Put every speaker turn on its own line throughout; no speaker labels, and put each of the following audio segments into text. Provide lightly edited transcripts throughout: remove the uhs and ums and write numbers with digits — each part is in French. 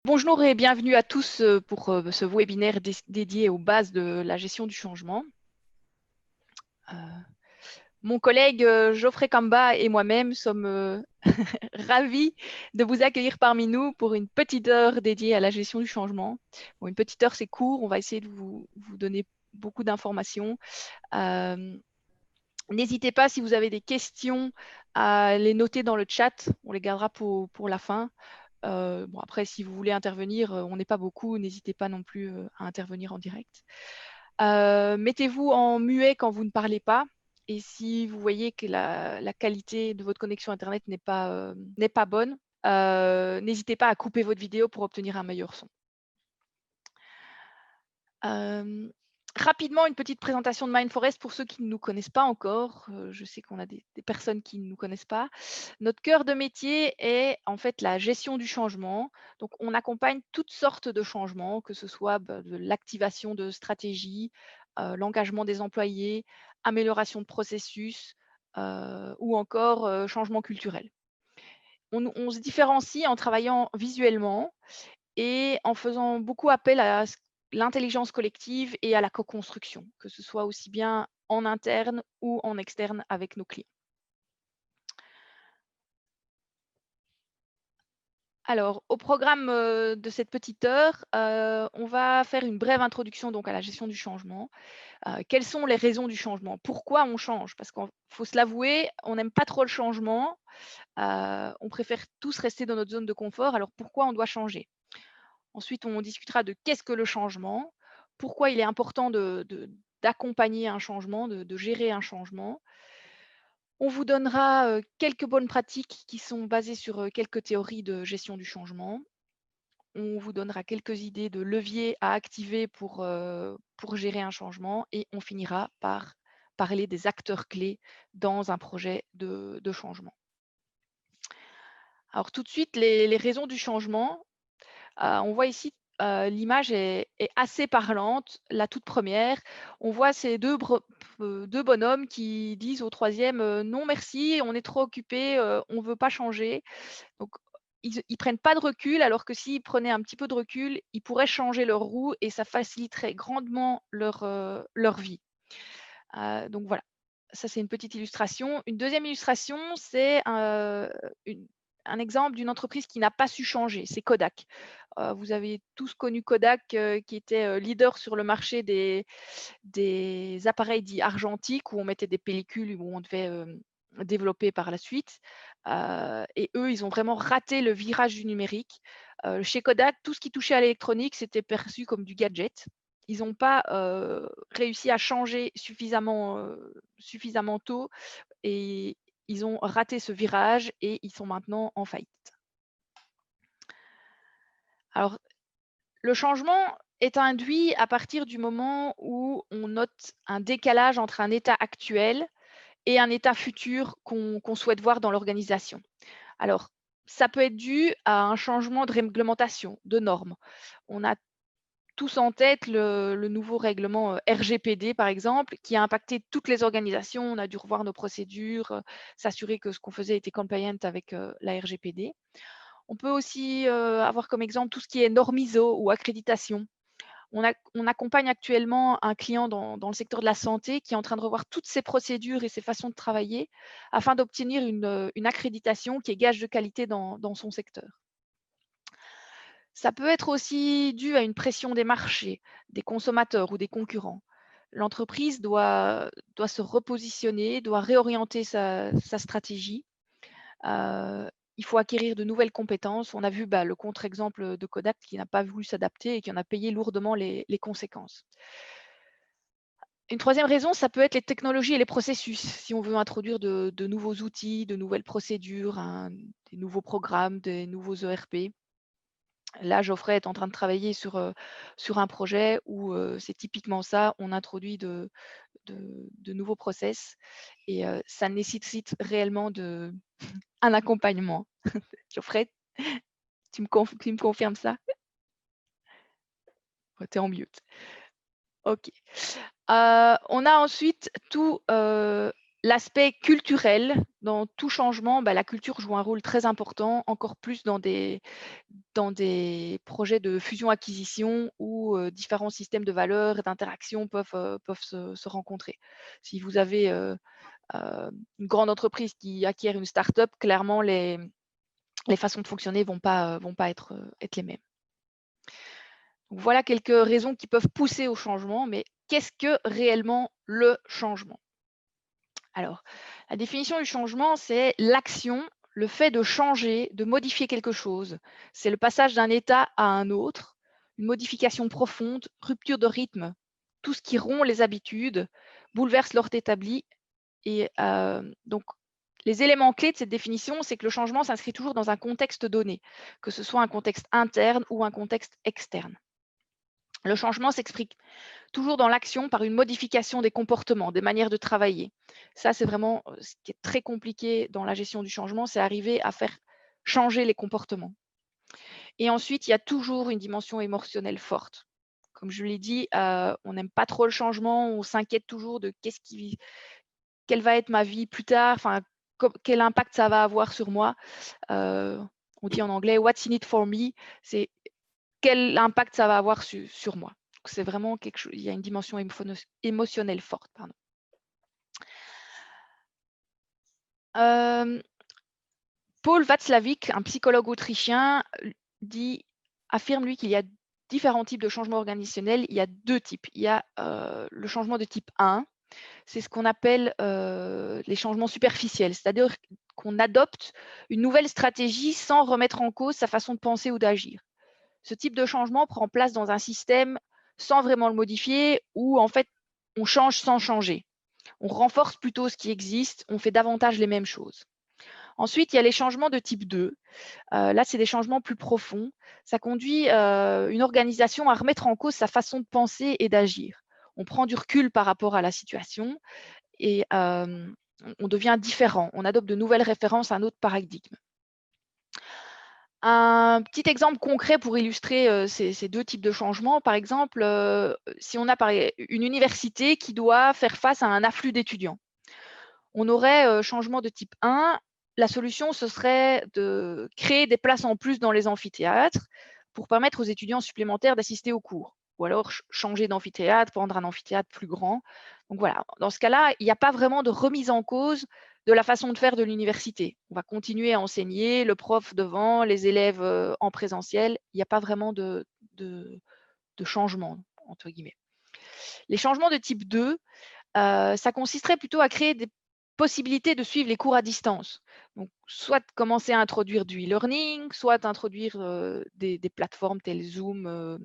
Bonjour et bienvenue à tous pour ce webinaire dédié aux bases de la gestion du changement. Euh, Mon collègue Geoffrey Kamba et moi-même sommes ravis de vous accueillir parmi nous pour une petite heure dédiée à la gestion du changement. Bon, une petite heure, c'est court, on va essayer de vous donner beaucoup d'informations. Euh, N'hésitez pas, si vous avez des questions, à les noter dans le chat, on les gardera pour la fin. Bon, après, si vous voulez intervenir, on n'est pas beaucoup, n'hésitez pas non plus à intervenir en direct. Mettez-vous en muet quand vous ne parlez pas. Et si vous voyez que la qualité de votre connexion Internet n'est pas bonne, n'hésitez pas à couper votre vidéo pour obtenir un meilleur son. Rapidement, une petite présentation de Mindforest pour ceux qui ne nous connaissent pas encore. Je sais qu'on a des personnes qui ne nous connaissent pas. Notre cœur de métier est en fait la gestion du changement. Donc, on accompagne toutes sortes de changements, que ce soit de l'activation de stratégies, l'engagement des employés, amélioration de processus ou encore changement culturel. On se différencie en travaillant visuellement et en faisant beaucoup appel à l'intelligence collective et à la co-construction, que ce soit aussi bien en interne ou en externe avec nos clients. Alors, au programme de cette petite heure, on va faire une brève introduction donc, à la gestion du changement. Quelles sont les raisons du changement? Pourquoi on change? Parce qu'il faut se l'avouer, on n'aime pas trop le changement. On préfère tous rester dans notre zone de confort. Alors, pourquoi on doit changer? Ensuite, on discutera de qu'est-ce que le changement, pourquoi il est important d'accompagner un changement, de gérer un changement. On vous donnera quelques bonnes pratiques qui sont basées sur quelques théories de gestion du changement. On vous donnera quelques idées de leviers à activer pour gérer un changement et on finira par parler des acteurs clés dans un projet de changement. Alors tout de suite, les raisons du changement. On voit ici, l'image est assez parlante. La toute première, on voit ces deux bonhommes qui disent au troisième non merci, on est trop occupé, on ne veut pas changer. Donc ils ne prennent pas de recul, alors que s'ils prenaient un petit peu de recul, ils pourraient changer leur roue et ça faciliterait grandement leur vie. Donc voilà, ça c'est une petite illustration. Une deuxième illustration, c'est un exemple d'une entreprise qui n'a pas su changer, c'est Kodak. Vous avez tous connu Kodak qui était leader sur le marché des appareils dits argentiques où on mettait des pellicules où on devait développer par la suite. Et eux, ils ont vraiment raté le virage du numérique. Chez Kodak, tout ce qui touchait à l'électronique, c'était perçu comme du gadget. Ils n'ont pas réussi à changer suffisamment tôt et ils ont raté ce virage et ils sont maintenant en faillite. Alors, le changement est induit à partir du moment où on note un décalage entre un état actuel et un état futur qu'on souhaite voir dans l'organisation. Alors, ça peut être dû à un changement de réglementation, de normes. On a tous en tête le nouveau règlement RGPD, par exemple, qui a impacté toutes les organisations. On a dû revoir nos procédures, s'assurer que ce qu'on faisait était compliant avec la RGPD. On peut aussi avoir comme exemple tout ce qui est normes ISO ou accréditation. On accompagne actuellement un client dans le secteur de la santé qui est en train de revoir toutes ses procédures et ses façons de travailler afin d'obtenir une accréditation qui est gage de qualité dans son secteur. Ça peut être aussi dû à une pression des marchés, des consommateurs ou des concurrents. L'entreprise doit se repositionner, doit réorienter sa stratégie. Il faut acquérir de nouvelles compétences. On a vu le contre-exemple de Kodak qui n'a pas voulu s'adapter et qui en a payé lourdement les conséquences. Une troisième raison, ça peut être les technologies et les processus. Si on veut introduire de nouveaux outils, de nouvelles procédures, des nouveaux programmes, des nouveaux ERP. Là, Geoffrey est en train de travailler sur un projet où c'est typiquement ça, on introduit de nouveaux process et ça nécessite réellement un accompagnement. Geoffrey, tu me confirmes ça? Oh, tu es en mute. OK. On a ensuite tout l'aspect culturel, dans tout changement, la culture joue un rôle très important, encore plus dans des projets de fusion-acquisition où différents systèmes de valeurs et d'interaction peuvent se rencontrer. Si vous avez une grande entreprise qui acquiert une start-up, clairement, les façons de fonctionner vont pas être les mêmes. Donc, voilà quelques raisons qui peuvent pousser au changement, mais qu'est-ce que réellement le changement? Alors, la définition du changement, c'est l'action, le fait de changer, de modifier quelque chose. C'est le passage d'un état à un autre, une modification profonde, rupture de rythme, tout ce qui rompt les habitudes, bouleverse l'ordre établi. Et donc, les éléments clés de cette définition, c'est que le changement s'inscrit toujours dans un contexte donné, que ce soit un contexte interne ou un contexte externe. Le changement s'explique toujours dans l'action par une modification des comportements, des manières de travailler. Ça, c'est vraiment ce qui est très compliqué dans la gestion du changement, c'est arriver à faire changer les comportements. Et ensuite, il y a toujours une dimension émotionnelle forte. Comme je l'ai dit, on n'aime pas trop le changement, on s'inquiète toujours de quelle va être ma vie plus tard, enfin, quel impact ça va avoir sur moi. On dit en anglais "What's in it for me?" C'est quel impact ça va avoir sur moi. C'est vraiment quelque chose, il y a une dimension émotionnelle forte, pardon. Paul Václavic, un psychologue autrichien, affirme lui qu'il y a différents types de changements organisationnels. Il y a 2 types. Il y a le changement de type 1, c'est ce qu'on appelle les changements superficiels, c'est-à-dire qu'on adopte une nouvelle stratégie sans remettre en cause sa façon de penser ou d'agir. Ce type de changement prend place dans un système sans vraiment le modifier, ou en fait, on change sans changer. On renforce plutôt ce qui existe, on fait davantage les mêmes choses. Ensuite, il y a les changements de type 2. Là, c'est des changements plus profonds. Ça conduit une organisation à remettre en cause sa façon de penser et d'agir. On prend du recul par rapport à la situation et on devient différent. On adopte de nouvelles références à un autre paradigme. Un petit exemple concret pour illustrer ces 2 types de changements, par exemple, si on a une université qui doit faire face à un afflux d'étudiants. On aurait changement de type 1. La solution, ce serait de créer des places en plus dans les amphithéâtres pour permettre aux étudiants supplémentaires d'assister aux cours. Ou alors changer d'amphithéâtre, prendre un amphithéâtre plus grand. Donc voilà, dans ce cas-là, il n'y a pas vraiment de remise en cause de la façon de faire de l'université. On va continuer à enseigner, le prof devant, les élèves en présentiel. Il n'y a pas vraiment de changement, entre guillemets. Les changements de type 2, ça consisterait plutôt à créer des possibilités de suivre les cours à distance. Donc, soit commencer à introduire du e-learning, soit introduire des plateformes telles Zoom,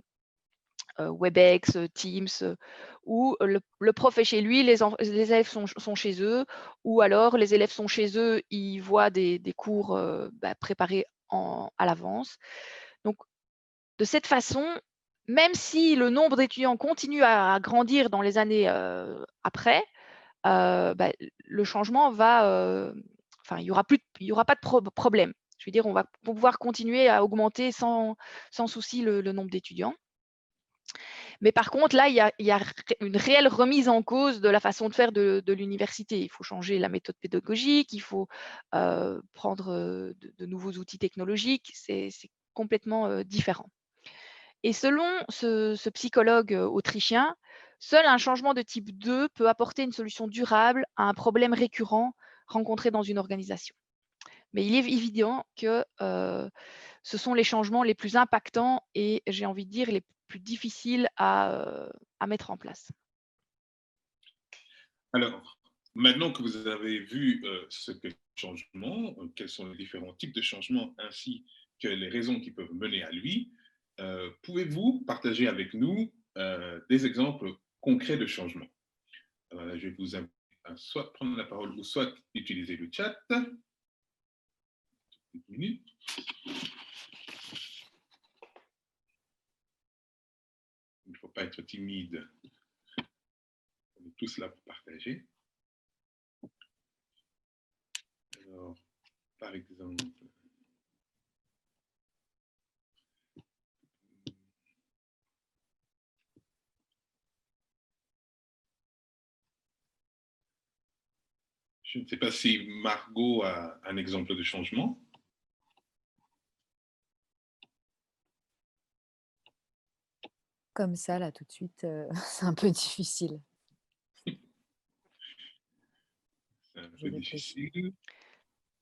WebEx, Teams, où le prof est chez lui, les élèves sont chez eux, ou alors les élèves sont chez eux, ils voient des cours préparés à l'avance. Donc, de cette façon, même si le nombre d'étudiants continue à grandir dans les années après, le changement va, enfin, il y aura pas de problème. Je veux dire, on va pouvoir continuer à augmenter sans souci le nombre d'étudiants. Mais par contre, là, il y a une réelle remise en cause de la façon de faire de l'université. Il faut changer la méthode pédagogique, il faut prendre de nouveaux outils technologiques. C'est complètement différent. Et selon ce psychologue autrichien, seul un changement de type 2 peut apporter une solution durable à un problème récurrent rencontré dans une organisation. Mais il est évident que ce sont les changements les plus impactants et, j'ai envie de dire, les plus difficiles à mettre en place.
Alors, maintenant que vous avez vu ce qu'est le changement, quels sont les différents types de changements ainsi que les raisons qui peuvent mener à lui, pouvez-vous partager avec nous des exemples concrets de changements? Je vais vous inviter à soit prendre la parole ou soit utiliser le chat. Une minute. Il ne faut pas être timide. On est tous là pour partager. Alors, par exemple, Je ne sais pas si Margot a un exemple de changement.
Comme ça, là, tout de suite, c'est un peu difficile.
C'est un
Je
peu
réfléchis.
difficile.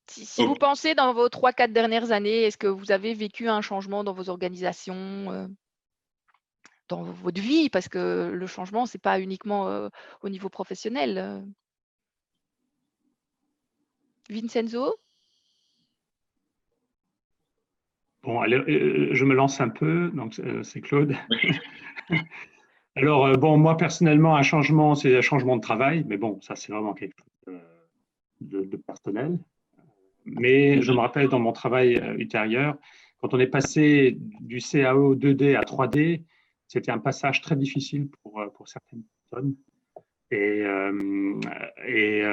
Si vous
Ok.
pensez dans vos 3-4 dernières années, est-ce que vous avez vécu un changement dans vos organisations, dans votre vie? Parce que le changement, c'est pas uniquement, au niveau professionnel. Vincenzo?
Bon, allez, je me lance un peu, donc c'est Claude. Alors, bon, moi personnellement, un changement, c'est un changement de travail, mais bon, ça c'est vraiment quelque chose de personnel. Mais je me rappelle dans mon travail ultérieur, quand on est passé du CAO 2D à 3D, c'était un passage très difficile pour certaines personnes. Et, et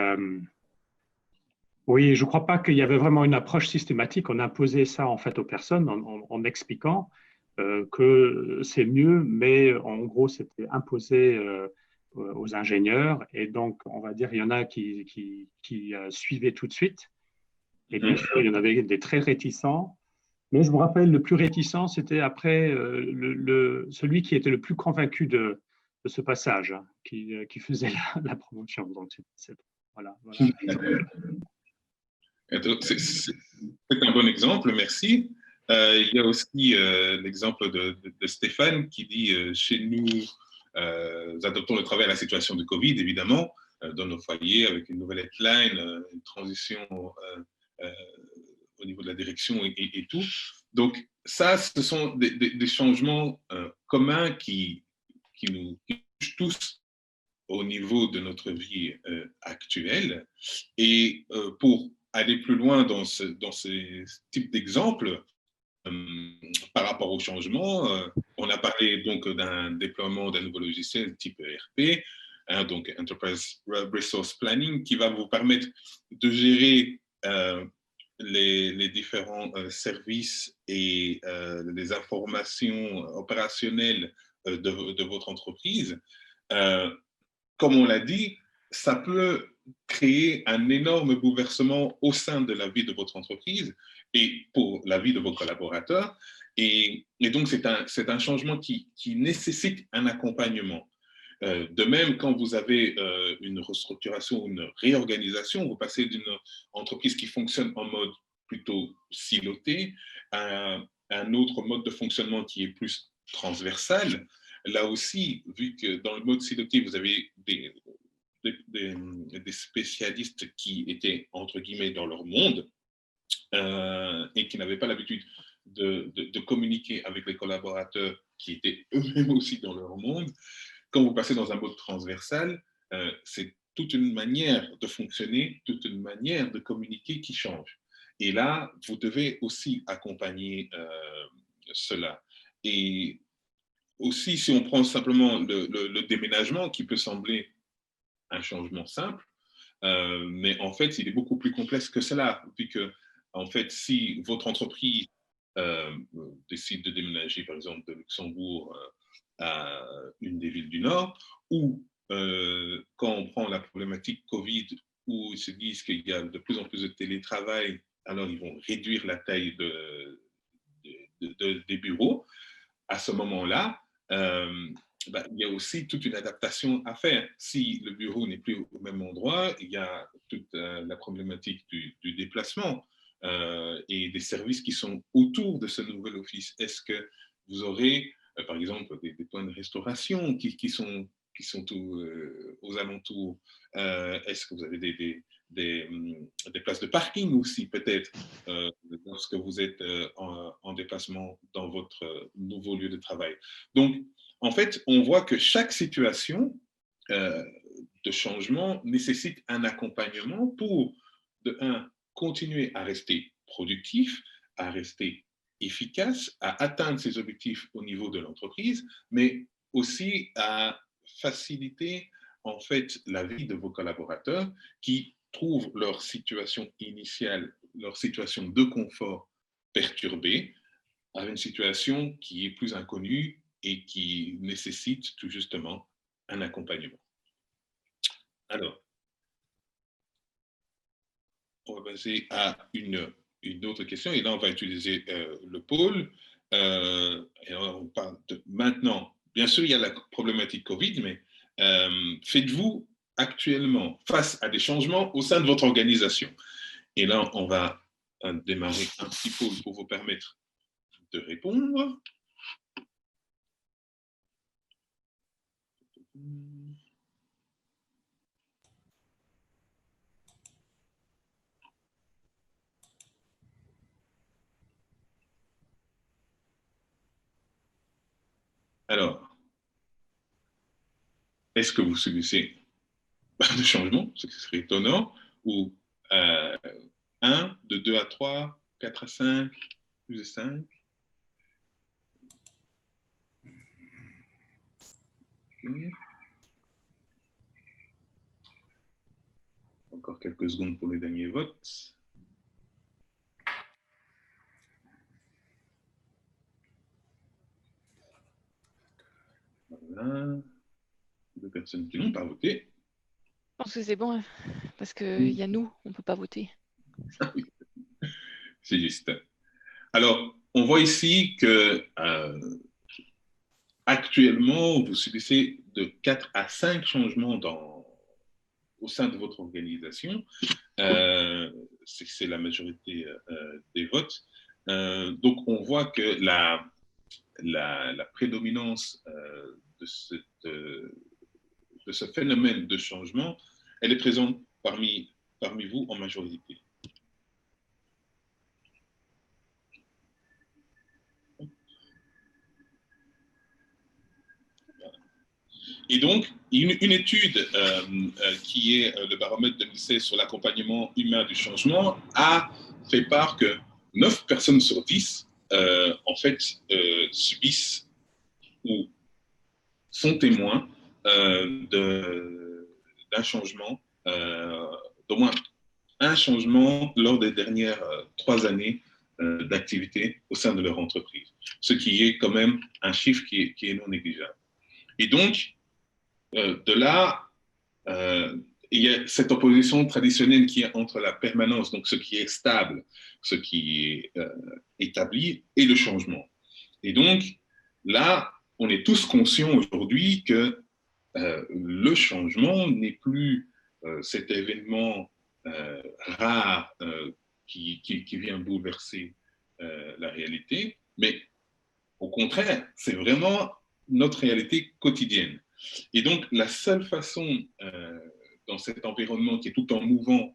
oui, je ne crois pas qu'il y avait vraiment une approche systématique. On imposait ça en fait aux personnes en expliquant que c'est mieux, mais en gros, c'était imposé aux ingénieurs. Et donc, on va dire, il y en a qui suivaient tout de suite. Et bien sûr, il y en avait des très réticents. Mais je me rappelle, le plus réticent, c'était après celui qui était le plus convaincu de ce passage, hein, qui faisait la promotion. Donc, voilà.
C'est un bon exemple, merci. Il y a aussi l'exemple de Stéphane qui dit chez nous, nous adoptons le travail à la situation de Covid, évidemment, dans nos foyers, avec une nouvelle headline, une transition au niveau de la direction et tout. Donc, ça, ce sont des changements communs qui nous touchent tous au niveau de notre vie actuelle. Et pour aller plus loin dans ces types d'exemples, par rapport au changement, on a parlé donc d'un déploiement d'un nouveau logiciel type ERP, hein, donc Enterprise Resource Planning, qui va vous permettre de gérer les différents services et les informations opérationnelles de votre entreprise. Comme on l'a dit, ça peut créer un énorme bouleversement au sein de la vie de votre entreprise et pour la vie de vos collaborateurs. Et donc, c'est un changement qui nécessite un accompagnement. De même, quand vous avez une restructuration, une réorganisation, vous passez d'une entreprise qui fonctionne en mode plutôt siloté à un autre mode de fonctionnement qui est plus transversal. Là aussi, vu que dans le mode siloté, vous avez des spécialistes qui étaient, entre guillemets, dans leur monde et qui n'avaient pas l'habitude de communiquer avec les collaborateurs qui étaient eux-mêmes aussi dans leur monde. Quand vous passez dans un mode transversal, c'est toute une manière de fonctionner, toute une manière de communiquer qui change. Et là, vous devez aussi accompagner cela. Et aussi, si on prend simplement le déménagement, qui peut sembler un changement simple, mais en fait, il est beaucoup plus complexe que cela, puisque, en fait, si votre entreprise décide de déménager, par exemple, de Luxembourg à une des villes du Nord, ou quand on prend la problématique Covid, où ils se disent qu'il y a de plus en plus de télétravail, alors ils vont réduire la taille des bureaux. À ce moment-là, il y a aussi toute une adaptation à faire. Si le bureau n'est plus au même endroit, il y a toute la problématique du déplacement et des services qui sont autour de ce nouvel office. Est-ce que vous aurez, par exemple, des points de restauration qui sont aux alentours? Est-ce que vous avez des places de parking aussi, peut-être, lorsque vous êtes en déplacement dans votre nouveau lieu de travail? Donc, en fait, on voit que chaque situation de changement nécessite un accompagnement pour, de un, continuer à rester productif, à rester efficace, à atteindre ses objectifs au niveau de l'entreprise, mais aussi à faciliter en fait la vie de vos collaborateurs qui trouvent leur situation initiale, leur situation de confort perturbée, à une situation qui est plus inconnue et qui nécessite tout justement un accompagnement. Alors, on va passer à une autre question. Et là, on va utiliser le pôle. Et on parle de maintenant. Bien sûr, il y a la problématique Covid, mais faites-vous actuellement face à des changements au sein de votre organisation? Et là, on va démarrer un petit pôle pour vous permettre de répondre. Alors, est-ce que vous subissez de changement, ce qui serait étonnant, ou 1, de 2 à 3, 4 à 5, plus de 5? Encore quelques secondes pour les derniers votes. Voilà. 2 personnes qui n'ont pas voté.
Je pense que c'est bon, parce qu'il y a nous, on ne peut pas voter.
C'est juste. Alors, on voit ici que actuellement, vous subissez de 4 à 5 changements au sein de votre organisation. C'est la majorité des votes. Donc, on voit que la prédominance de ce phénomène de changement, elle est présente parmi vous en majorité. Et donc, une étude qui est le baromètre 2016 sur l'accompagnement humain du changement a fait part que 9 personnes sur 10, en fait, subissent ou sont témoins d'un changement, d'au moins un changement lors des dernières 3 années d'activité au sein de leur entreprise, ce qui est quand même un chiffre qui est non négligeable. Et donc, de là, il y a cette opposition traditionnelle qui est entre la permanence, donc ce qui est stable, ce qui est établi, et le changement. Et donc, là, on est tous conscients aujourd'hui que le changement n'est plus cet événement rare qui vient bouleverser la réalité, mais au contraire, c'est vraiment notre réalité quotidienne. Et donc, la seule façon, dans cet environnement qui est tout en mouvant,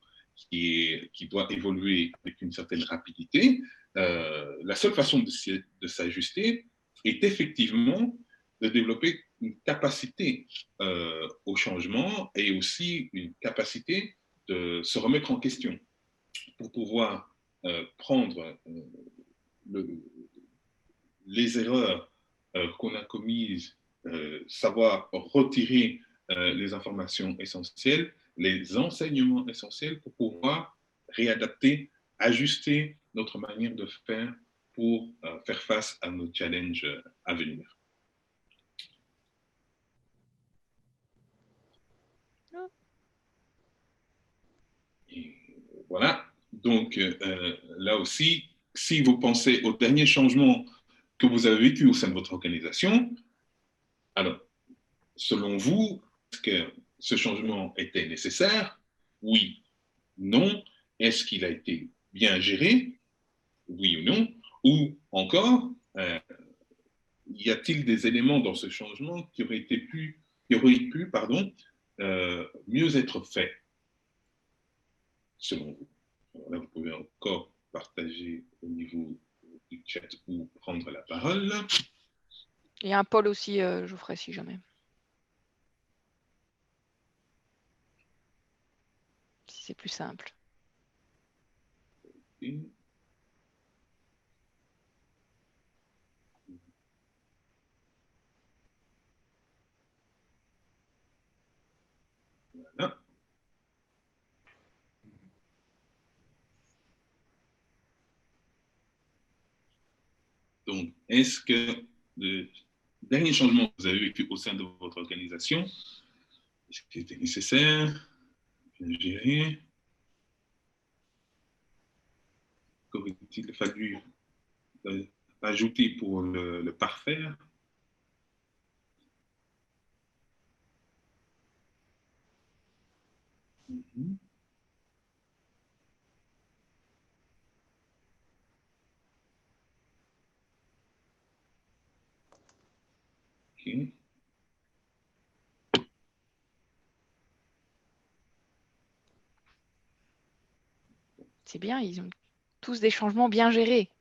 qui doit évoluer avec une certaine rapidité, la seule façon de s'ajuster est effectivement de développer une capacité au changement et aussi une capacité de se remettre en question pour pouvoir prendre les erreurs qu'on a commises, savoir retirer les informations essentielles, les enseignements essentiels pour pouvoir réadapter, ajuster notre manière de faire pour faire face à nos challenges à venir. Et voilà, donc là aussi, si vous pensez aux derniers changements que vous avez vécus au sein de votre organisation, alors, selon vous, est-ce que ce changement était nécessaire? Oui, non. Est-ce qu'il a été bien géré? Oui ou non? Ou encore, y a-t-il des éléments dans ce changement qui auraient pu, mieux être faits, selon vous? Alors là, vous pouvez encore partager au niveau du chat ou prendre la parole.
Il y a un pôle aussi, je vous ferai si jamais. Si c'est plus simple.
Okay. Voilà. Donc, est-ce que le dernier changement que vous avez vécu au sein de votre organisation, est-ce qu'il était nécessaire, bien géré? aurait-il fallu ajouter pour le parfaire? Mhm. Ok.
C'est bien, ils ont tous des changements bien gérés.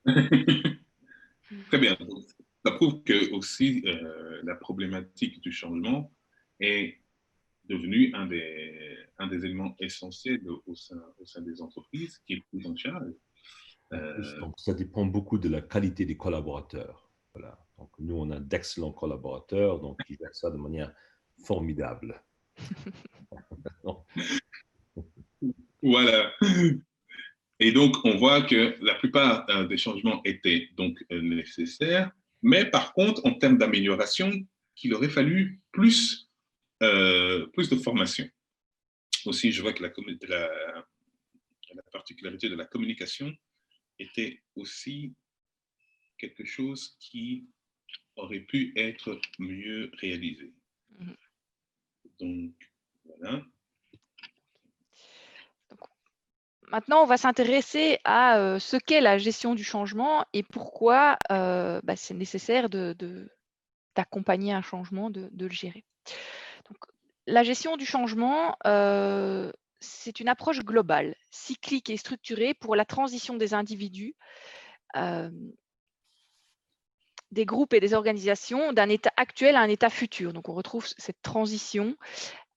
Très bien. Donc, ça prouve que aussi la problématique du changement est devenue un des éléments essentiels au sein des entreprises qui est pris en charge.
Donc, ça dépend beaucoup de la qualité des collaborateurs. Voilà. Donc, nous, on a d'excellents collaborateurs, donc qui gèrent ça de manière formidable.
Voilà. Et donc, on voit que la plupart des changements étaient donc nécessaires, mais par contre, en termes d'amélioration, qu'il aurait fallu plus de formation. Aussi, je vois que la particularité de la communication était aussi quelque chose qui aurait pu être mieux réalisé. Donc, voilà.
Maintenant, on va s'intéresser à ce qu'est la gestion du changement et pourquoi c'est nécessaire d'accompagner un changement, de le gérer. Donc, la gestion du changement, c'est une approche globale, cyclique et structurée pour la transition des individus, des groupes et des organisations d'un état actuel à un état futur. Donc, on retrouve cette transition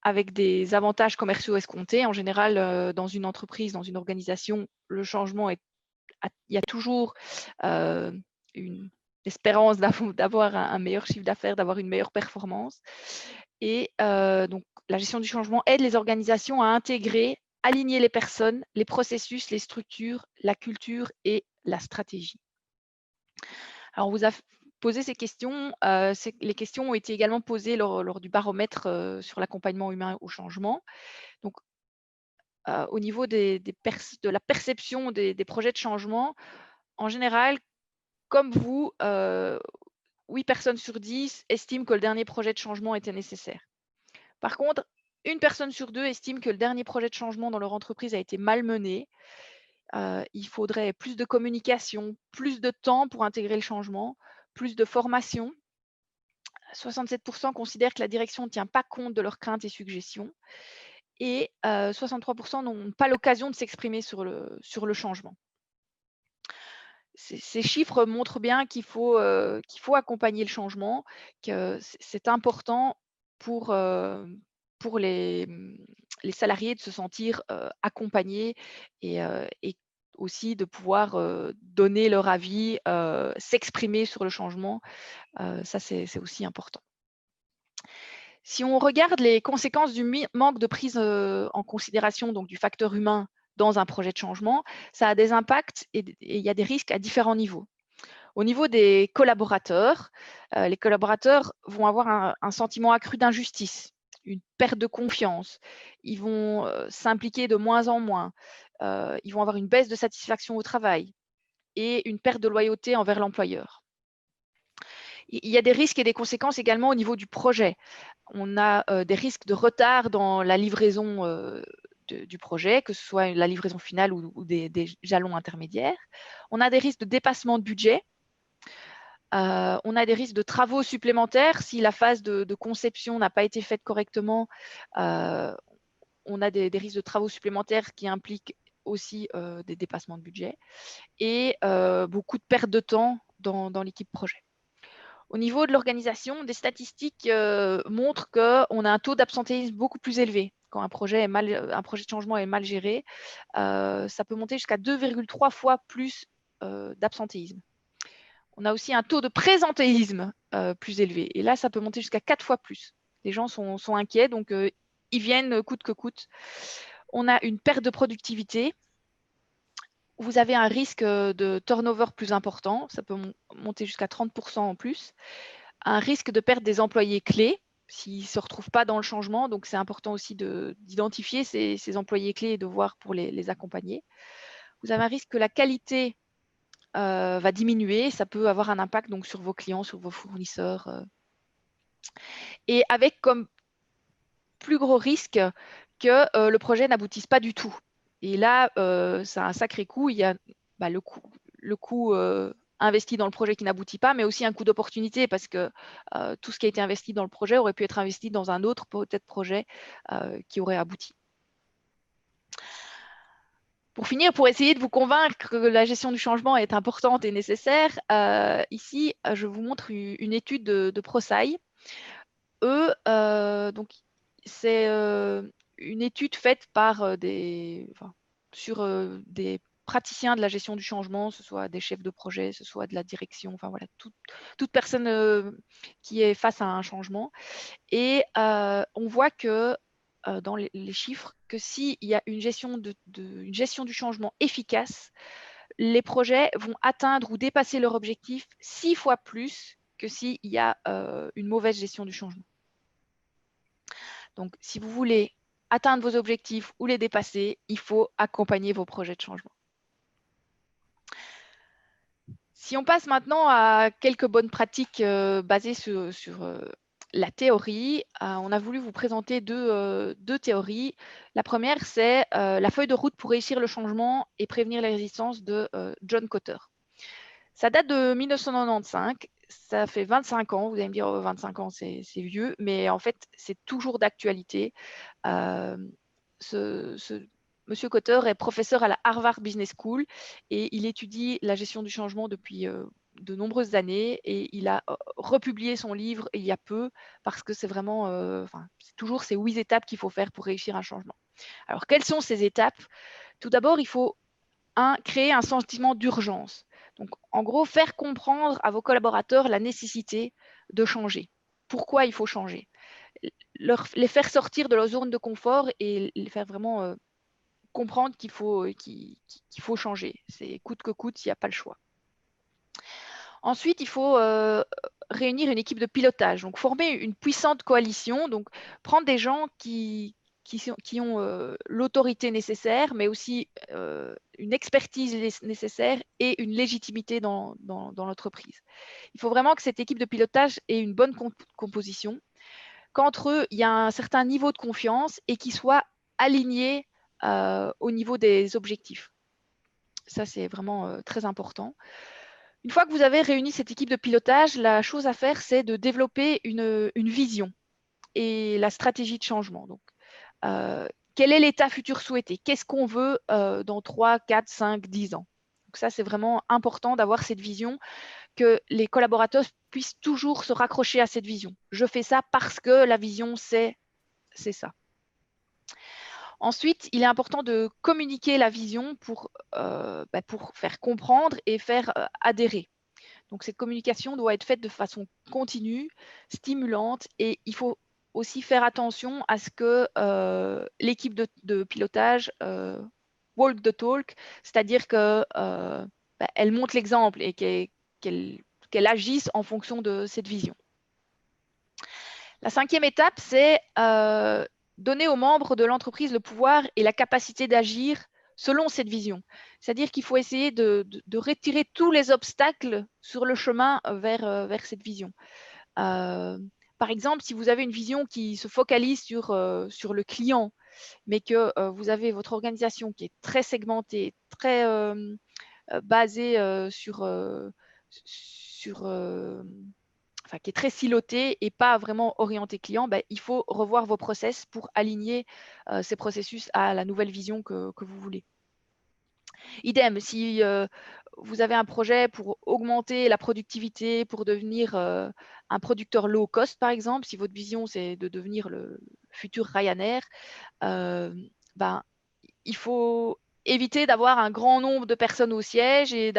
avec des avantages commerciaux escomptés. En général, dans une entreprise, dans une organisation, le changement il y a toujours une espérance d'avoir un meilleur chiffre d'affaires, d'avoir une meilleure performance. Et donc, la gestion du changement aide les organisations à intégrer, aligner les personnes, les processus, les structures, la culture et la stratégie. Alors, on vous a posé ces questions. Les questions ont été également posées lors du baromètre sur l'accompagnement humain au changement. Donc, au niveau de la perception des projets de changement, en général, comme vous, 8 personnes sur 10 estiment que le dernier projet de changement était nécessaire. Par contre, 1 personne sur 2 estime que le dernier projet de changement dans leur entreprise a été mal mené. Il faudrait plus de communication, plus de temps pour intégrer le changement, plus de formation. 67% considèrent que la direction ne tient pas compte de leurs craintes et suggestions. Et 63% n'ont pas l'occasion de s'exprimer sur le changement. Ces chiffres montrent bien qu'il faut accompagner le changement, que c'est important pour les salariés de se sentir accompagnés et aussi de pouvoir donner leur avis, s'exprimer sur le changement. Ça, c'est aussi important. Si on regarde les conséquences du manque de prise en considération donc du facteur humain dans un projet de changement, ça a des impacts et il y a des risques à différents niveaux. Au niveau des collaborateurs, les collaborateurs vont avoir un sentiment accru d'injustice, une perte de confiance. Ils vont s'impliquer de moins en moins. Ils vont avoir une baisse de satisfaction au travail et une perte de loyauté envers l'employeur. Il y a des risques et des conséquences également au niveau du projet. On a des risques de retard dans la livraison du projet, que ce soit la livraison finale ou des jalons intermédiaires. On a des risques de dépassement de budget. On a des risques de travaux supplémentaires. Si la phase de conception n'a pas été faite correctement, on a des risques de travaux supplémentaires qui impliquent aussi des dépassements de budget et beaucoup de perte de temps dans l'équipe projet. Au niveau de l'organisation, des statistiques montrent qu'on a un taux d'absentéisme beaucoup plus élevé. Quand un projet de changement est mal géré, ça peut monter jusqu'à 2,3 fois plus d'absentéisme. On a aussi un taux de présentéisme plus élevé. Et là, ça peut monter jusqu'à 4 fois plus. Les gens sont inquiets, donc ils viennent coûte que coûte. On a une perte de productivité. Vous avez un risque de turnover plus important. Ça peut monter jusqu'à 30% en plus. Un risque de perte des employés clés s'ils ne se retrouvent pas dans le changement. Donc, c'est important aussi d'identifier ces employés clés et de voir pour les accompagner. vous avez un risque que la qualité va diminuer. Ça peut avoir un impact donc, sur vos clients, sur vos fournisseurs. Et avec comme plus gros risque que le projet n'aboutisse pas du tout. Et là, c'est un sacré coût. Il y a le coût investi dans le projet qui n'aboutit pas, mais aussi un coût d'opportunité parce que tout ce qui a été investi dans le projet aurait pu être investi dans un autre peut-être projet qui aurait abouti. Pour finir, pour essayer de vous convaincre que la gestion du changement est importante et nécessaire, ici, je vous montre une étude de ProSci. Eux, donc, c'est une étude faite par sur des praticiens de la gestion du changement, ce soit des chefs de projet, ce soit de la direction, enfin voilà, toute personne qui est face à un changement. Et on voit que dans les chiffres, que s'il y a une gestion du changement efficace, les projets vont atteindre ou dépasser leur objectif 6 fois plus que s'il y a une mauvaise gestion du changement. Donc, si vous voulez atteindre vos objectifs ou les dépasser, il faut accompagner vos projets de changement. Si on passe maintenant à quelques bonnes pratiques basées sur la théorie, on a voulu vous présenter deux théories. La première, c'est la feuille de route pour réussir le changement et prévenir les résistances de John Kotter. Ça date de 1995, ça fait 25 ans. Vous allez me dire, 25 ans, c'est vieux, mais en fait, c'est toujours d'actualité. Monsieur Kotter est professeur à la Harvard Business School et il étudie la gestion du changement depuis de nombreuses années et il a republié son livre il y a peu parce que c'est vraiment, c'est toujours ces 8 étapes qu'il faut faire pour réussir un changement. Alors, quelles sont ces étapes? Tout d'abord, il faut créer un sentiment d'urgence. Donc, en gros, faire comprendre à vos collaborateurs la nécessité de changer. Pourquoi il faut changer? Les faire sortir de leur zone de confort et les faire vraiment comprendre qu'il faut changer. C'est coûte que coûte, il n'y a pas le choix. Ensuite, il faut réunir une équipe de pilotage, donc former une puissante coalition, donc prendre des gens qui ont l'autorité nécessaire, mais aussi une expertise nécessaire et une légitimité dans l'entreprise. Il faut vraiment que cette équipe de pilotage ait une bonne composition, qu'entre eux, il y a un certain niveau de confiance et qu'ils soient alignés au niveau des objectifs. Ça, c'est vraiment très important. Une fois que vous avez réuni cette équipe de pilotage, la chose à faire, c'est de développer une vision et la stratégie de changement. Donc, quel est l'état futur souhaité? Qu'est-ce qu'on veut dans 3, 4, 5, 10 ans? Donc ça, c'est vraiment important d'avoir cette vision, que les collaborateurs puissent toujours se raccrocher à cette vision. Je fais ça parce que la vision, c'est ça. Ensuite, il est important de communiquer la vision pour faire comprendre et faire adhérer. Donc, cette communication doit être faite de façon continue, stimulante, et il faut aussi faire attention à ce que l'équipe de pilotage walk the talk, c'est-à-dire qu'elle montre l'exemple et qu'elle agisse en fonction de cette vision. La 5e étape, c'est donner aux membres de l'entreprise le pouvoir et la capacité d'agir selon cette vision. C'est-à-dire qu'il faut essayer de retirer tous les obstacles sur le chemin vers cette vision. Par exemple, si vous avez une vision qui se focalise sur le client, mais que vous avez votre organisation qui est très segmentée, très basée qui est très siloté et pas vraiment orienté client, il faut revoir vos process pour aligner ces processus à la nouvelle vision que vous voulez. Idem, si vous avez un projet pour augmenter la productivité, pour devenir un producteur low cost, par exemple, si votre vision c'est de devenir le futur Ryanair, il faut éviter d'avoir un grand nombre de personnes au siège et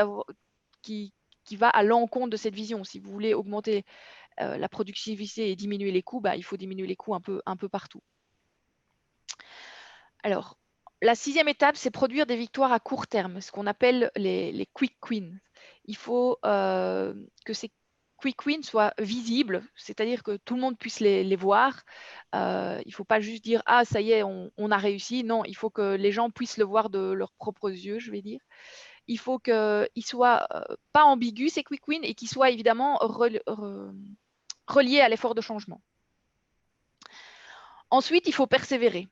qui va à l'encontre de cette vision. Si vous voulez augmenter la productivité et diminuer les coûts, il faut diminuer les coûts un peu partout. Alors, la 6e étape, c'est produire des victoires à court terme, ce qu'on appelle les quick wins. Il faut que ces quick wins soient visibles, c'est-à-dire que tout le monde puisse les voir. Il ne faut pas juste dire « Ah, ça y est, on a réussi ». Non, il faut que les gens puissent le voir de leurs propres yeux, je vais dire. Il faut qu'ils ne soient pas ambigus, ces quick wins, et qu'ils soient évidemment reliés à l'effort de changement. Ensuite, il faut persévérer.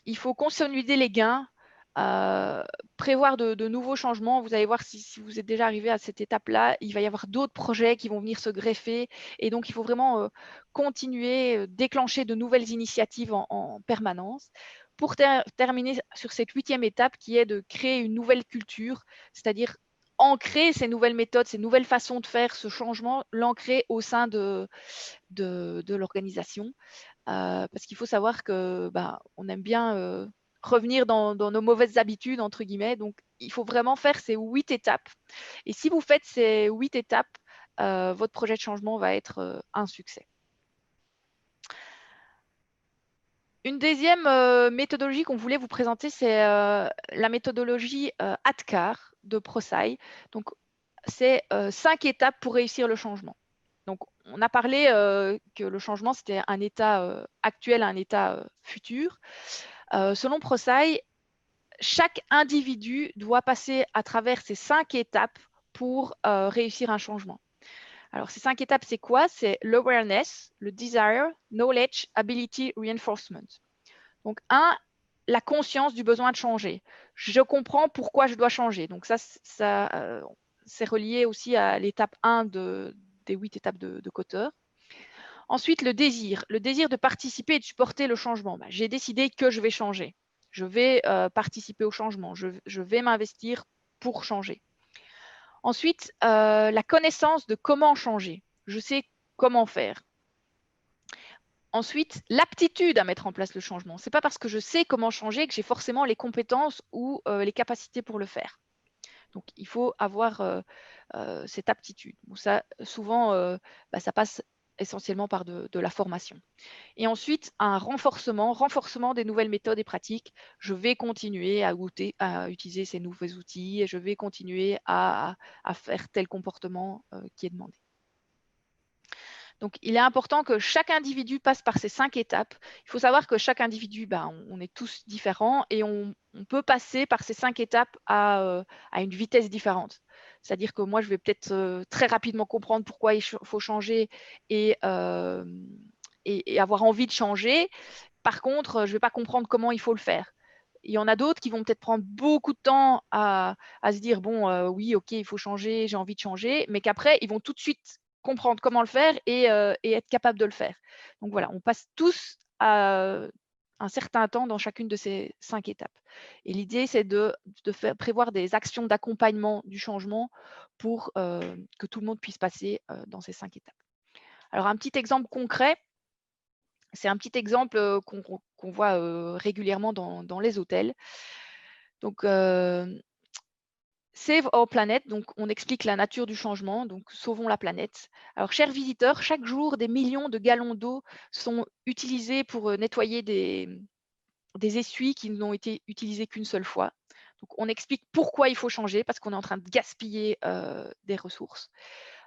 Il faut consolider les gains, prévoir de nouveaux changements. Vous allez voir, si vous êtes déjà arrivé à cette étape-là, il va y avoir d'autres projets qui vont venir se greffer. Et donc, il faut vraiment continuer, déclencher de nouvelles initiatives en permanence. Pour terminer sur cette 8e étape qui est de créer une nouvelle culture, c'est-à-dire ancrer ces nouvelles méthodes, ces nouvelles façons de faire ce changement, l'ancrer au sein de l'organisation. Parce qu'il faut savoir que on aime bien revenir dans nos mauvaises habitudes, entre guillemets. Donc, il faut vraiment faire ces 8 étapes. Et si vous faites ces 8 étapes, votre projet de changement va être un succès. Une deuxième méthodologie qu'on voulait vous présenter, c'est la méthodologie ADKAR de ProSci. Donc, c'est 5 étapes pour réussir le changement. Donc, on a parlé que le changement, c'était un état actuel à un état futur. Selon ProSci, chaque individu doit passer à travers ces 5 étapes pour réussir un changement. Alors, ces 5 étapes, c'est quoi? C'est l'awareness, le desire, knowledge, ability, reinforcement. Donc, 1, la conscience du besoin de changer. Je comprends pourquoi je dois changer. Donc, ça c'est relié aussi à l'étape 1 des 8 étapes de Kotter. Ensuite, le désir de participer et de supporter le changement. J'ai décidé que je vais changer. Je vais participer au changement. Je vais m'investir pour changer. Ensuite, la connaissance de comment changer. Je sais comment faire. Ensuite, l'aptitude à mettre en place le changement. Ce n'est pas parce que je sais comment changer que j'ai forcément les compétences ou les capacités pour le faire. Donc, il faut avoir cette aptitude. Bon, ça, souvent, ça passe essentiellement par de la formation. Et ensuite, un renforcement des nouvelles méthodes et pratiques. Je vais continuer à utiliser ces nouveaux outils et je vais continuer à faire tel comportement qui est demandé. Donc, il est important que chaque individu passe par ces 5 étapes. Il faut savoir que chaque individu, on est tous différents et on peut passer par ces 5 étapes à une vitesse différente. C'est-à-dire que moi, je vais peut-être très rapidement comprendre pourquoi il faut changer et avoir envie de changer. Par contre, je ne vais pas comprendre comment il faut le faire. Il y en a d'autres qui vont peut-être prendre beaucoup de temps à se dire, bon, oui, OK, il faut changer, j'ai envie de changer, mais qu'après, ils vont tout de suite comprendre comment le faire et être capable de le faire. Donc voilà, on passe tous à un certain temps dans chacune de ces 5 étapes. Et l'idée, c'est de prévoir des actions d'accompagnement du changement pour que tout le monde puisse passer dans ces 5 étapes. Alors, un petit exemple concret, c'est un petit exemple qu'on voit régulièrement dans les hôtels. Donc, Save Our Planet, donc on explique la nature du changement, donc sauvons la planète. Alors, chers visiteurs, chaque jour, des millions de gallons d'eau sont utilisés pour nettoyer des essuies qui n'ont été utilisés qu'une seule fois. Donc, on explique pourquoi il faut changer, parce qu'on est en train de gaspiller des ressources.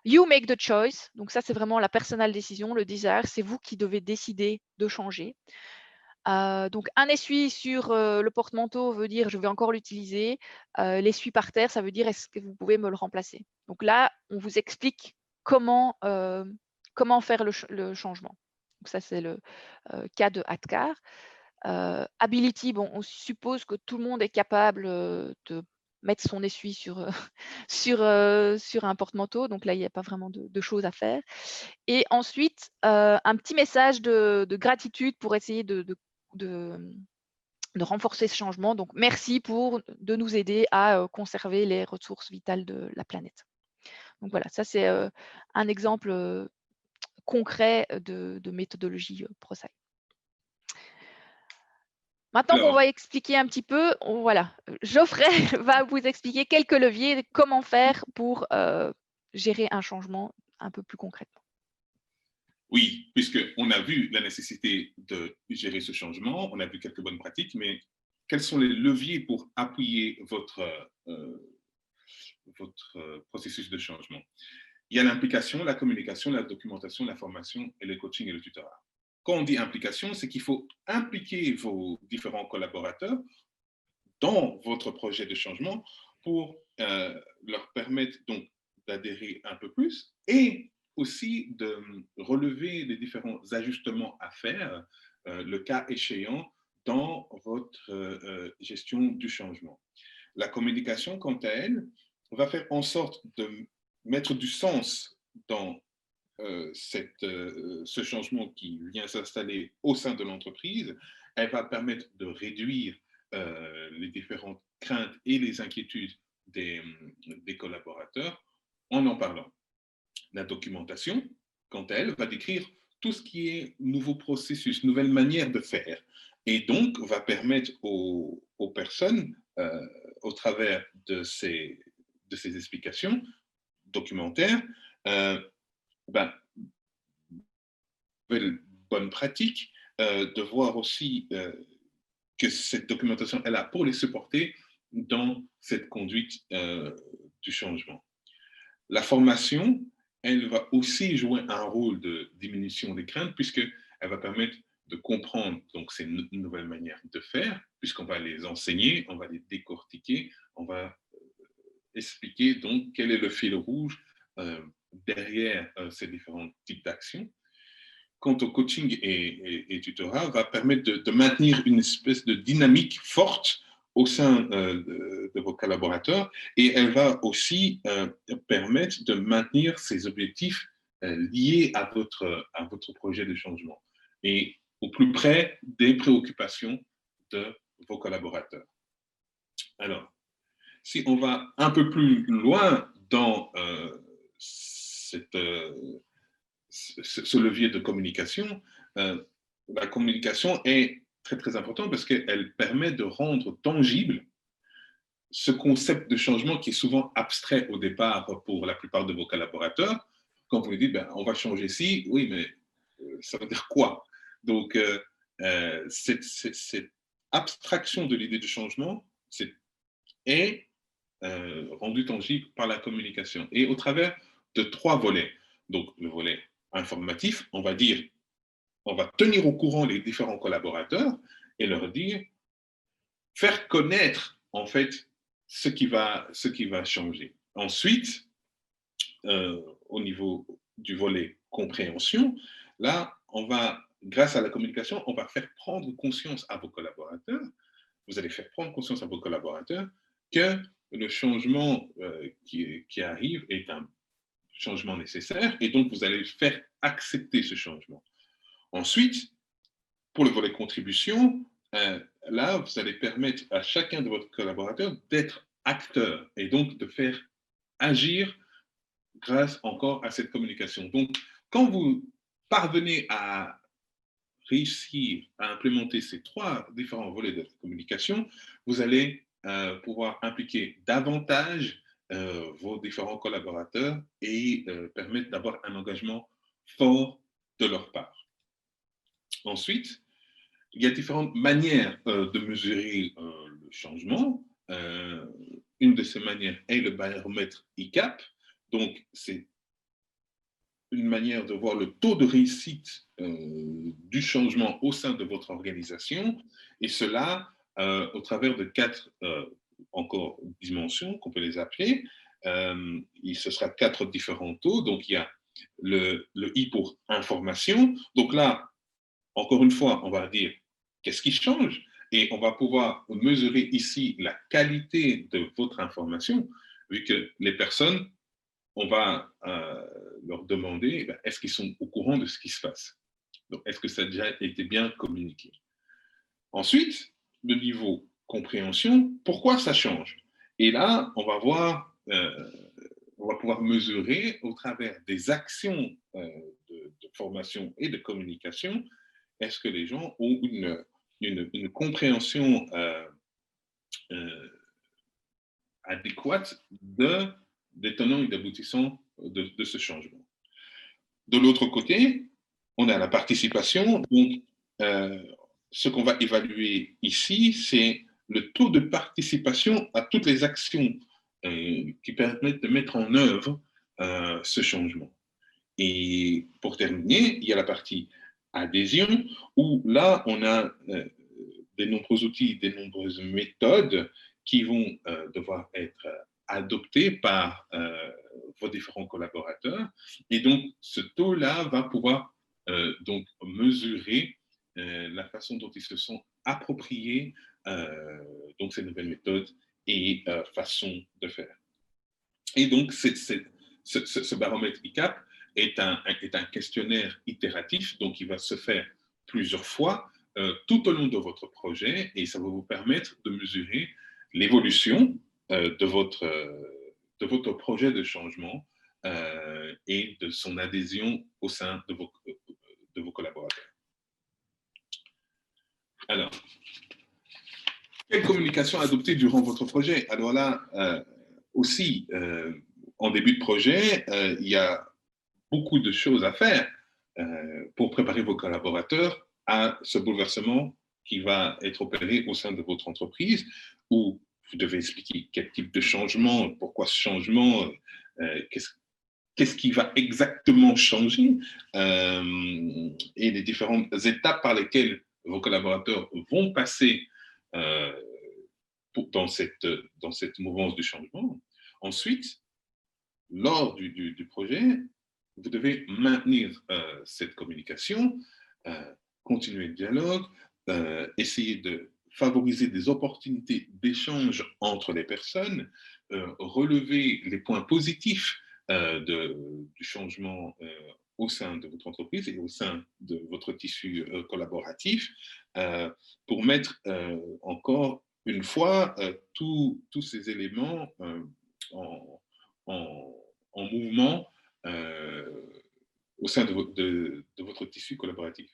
You make the choice. Donc, ça, c'est vraiment la personal décision, le desire. C'est vous qui devez décider de changer. Donc, un essuie sur le porte-manteau veut dire je vais encore l'utiliser. L'essuie par terre, ça veut dire est-ce que vous pouvez me le remplacer. Donc là, on vous explique comment faire le changement. Donc ça, c'est le cas de ADKAR. Ability, bon, on suppose que tout le monde est capable de mettre son essuie sur un porte-manteau. Donc là, il n'y a pas vraiment de choses à faire. Et ensuite, un petit message de gratitude pour essayer de renforcer ce changement. Donc, merci de nous aider à conserver les ressources vitales de la planète. Donc voilà, ça c'est un exemple concret de méthodologie ProSci. Maintenant qu'on va expliquer un petit peu, voilà, Geoffrey va vous expliquer quelques leviers, comment faire pour gérer un changement un peu plus concrètement.
Oui, puisqu'on a vu la nécessité de gérer ce changement, on a vu quelques bonnes pratiques, mais quels sont les leviers pour appuyer votre processus de changement? il y a l'implication, la communication, la documentation, la formation et le coaching et le tutorat. Quand on dit implication, c'est qu'il faut impliquer vos différents collaborateurs dans votre projet de changement pour leur permettre donc d'adhérer un peu plus et aussi de relever les différents ajustements à faire, le cas échéant, dans votre gestion du changement. La communication, quant à elle, va faire en sorte de mettre du sens dans ce changement qui vient s'installer au sein de l'entreprise. Elle va permettre de réduire les différentes craintes et les inquiétudes des collaborateurs en parlant. La documentation, quant à elle, va décrire tout ce qui est nouveau processus, nouvelle manière de faire, et donc va permettre aux personnes, au travers de ces explications documentaires, bonne pratique, de voir aussi que cette documentation est là pour les supporter dans cette conduite du changement. La formation, elle va aussi jouer un rôle de diminution des craintes, puisqu'elle va permettre de comprendre donc, ces nouvelles manières de faire, puisqu'on va les enseigner, on va les décortiquer, on va expliquer donc quel est le fil rouge derrière ces différents types d'actions. Quant au coaching et tutorat, va permettre de maintenir une espèce de dynamique forte au sein de vos collaborateurs, et elle va aussi permettre de maintenir ces objectifs liés à votre projet de changement et au plus près des préoccupations de vos collaborateurs. Alors, si on va un peu plus loin dans ce levier de communication, la communication est très, très importante parce qu'elle permet de rendre tangible ce concept de changement qui est souvent abstrait au départ pour la plupart de vos collaborateurs. Quand vous lui dites, on va changer ci, oui, mais ça veut dire quoi? Donc, cette abstraction de l'idée du changement est rendue tangible par la communication et au travers de 3 volets. Donc, le volet informatif, on va tenir au courant les différents collaborateurs et leur dire, faire connaître en fait ce qui va changer. Ensuite, au niveau du volet compréhension, là, grâce à la communication, on va faire prendre conscience à vos collaborateurs, vous allez faire prendre conscience à vos collaborateurs que le changement qui arrive est un changement nécessaire, et donc vous allez faire accepter ce changement. Ensuite, pour le volet contribution, là, vous allez permettre à chacun de vos collaborateurs d'être acteur et donc de faire agir grâce encore à cette communication. Donc, quand vous parvenez à réussir à implémenter ces 3 différents volets de communication, vous allez pouvoir impliquer davantage vos différents collaborateurs et permettre d'avoir un engagement fort de leur part. Ensuite, il y a différentes manières de mesurer le changement. Une de ces manières est le baromètre ICAP. Donc, c'est une manière de voir le taux de réussite du changement au sein de votre organisation, et cela au travers de 4 encore dimensions qu'on peut les appeler. Ce sera 4 différents taux. Donc, il y a le I pour information. Donc là, encore une fois, on va dire qu'est-ce qui change, et on va pouvoir mesurer ici la qualité de votre information, vu que les personnes, on va leur demander est-ce qu'ils sont au courant de ce qui se passe. Donc, est-ce que ça a déjà été bien communiqué? Ensuite, le niveau compréhension, pourquoi ça change? Et là, on va pouvoir mesurer au travers des actions de formation et de communication, est-ce que les gens ont une compréhension adéquate des tenants et d'aboutissants de ce changement. De l'autre côté, on a la participation. Donc, ce qu'on va évaluer ici, c'est le taux de participation à toutes les actions qui permettent de mettre en œuvre ce changement. Et pour terminer, il y a la partie adhésion, où là, on a des nombreux outils, des nombreuses méthodes qui vont devoir être adoptées par vos différents collaborateurs. Et donc, ce taux-là va pouvoir donc mesurer la façon dont ils se sont appropriés donc ces nouvelles méthodes et façons de faire. Et donc, ce baromètre ICAP est un questionnaire itératif, donc il va se faire plusieurs fois tout au long de votre projet, et ça va vous permettre de mesurer l'évolution de votre projet de changement et de son adhésion au sein de vos collaborateurs. Alors, quelle communication adopter durant votre projet? Alors là, aussi, en début de projet, il y a beaucoup de choses à faire pour préparer vos collaborateurs à ce bouleversement qui va être opéré au sein de votre entreprise, où vous devez expliquer quel type de changement, pourquoi ce changement, qu'est-ce qui va exactement changer, et les différentes étapes par lesquelles vos collaborateurs vont passer dans cette mouvance du changement. Ensuite, lors du projet, vous devez maintenir cette communication, continuer le dialogue, essayer de favoriser des opportunités d'échange entre les personnes, relever les points positifs du changement au sein de votre entreprise et au sein de votre tissu collaboratif, pour mettre encore une fois tous ces éléments en mouvement au sein de votre tissu collaboratif.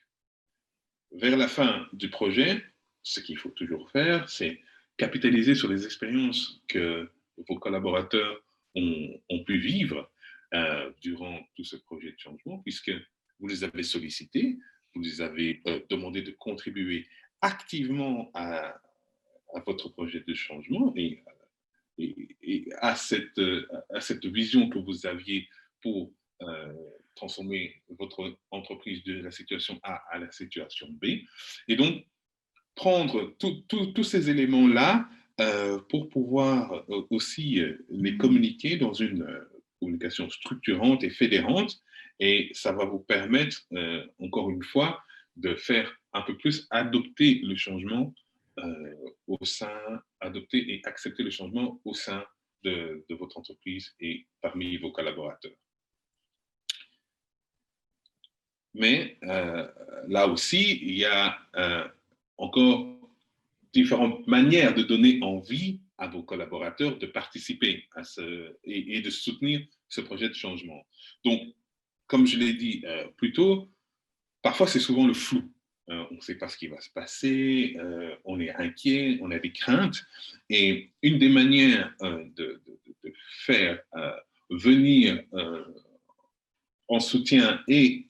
Vers la fin du projet, ce qu'il faut toujours faire, c'est capitaliser sur les expériences que vos collaborateurs ont pu vivre durant tout ce projet de changement, puisque vous les avez sollicités, vous les avez demandé de contribuer activement à votre projet de changement et à cette vision que vous aviez pour transformer votre entreprise de la situation A à la situation B. Et donc, prendre tous ces éléments-là pour pouvoir aussi les communiquer dans une communication structurante et fédérante. Et ça va vous permettre, encore une fois, de faire un peu plus adopter le changement adopter et accepter le changement au sein de votre entreprise et parmi vos collaborateurs. Mais là aussi, il y a encore différentes manières de donner envie à vos collaborateurs de participer à et de soutenir ce projet de changement. Donc, comme je l'ai dit plus tôt, parfois c'est souvent le flou. On ne sait pas ce qui va se passer, on est inquiet, on a des craintes. Et une des manières de faire venir en soutien et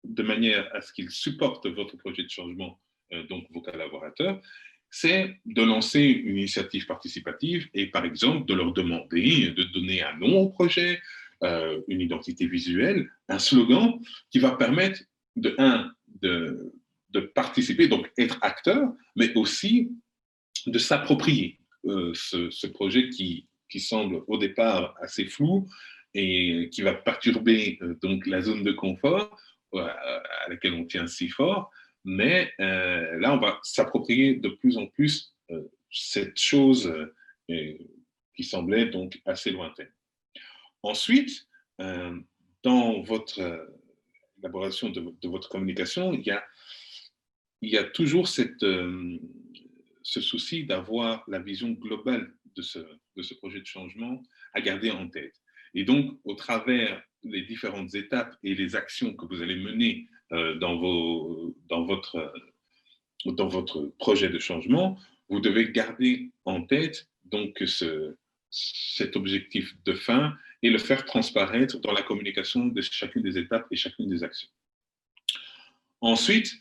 de manière à ce qu'ils supportent votre projet de changement, donc vos collaborateurs, c'est de lancer une initiative participative et par exemple de leur demander de donner un nom au projet, une identité visuelle, un slogan qui va permettre de participer, donc être acteur, mais aussi de s'approprier ce projet qui semble au départ assez flou et qui va perturber donc la zone de confort à laquelle on tient si fort. Mais là, on va s'approprier de plus en plus cette chose qui semblait donc assez lointaine. Ensuite, dans votre élaboration de votre communication, il y a toujours ce souci d'avoir la vision globale de ce projet de changement à garder en tête. Et donc, au travers des différentes étapes et les actions que vous allez mener dans votre projet de changement, vous devez garder en tête donc cet objectif de fin et le faire transparaître dans la communication de chacune des étapes et chacune des actions. Ensuite,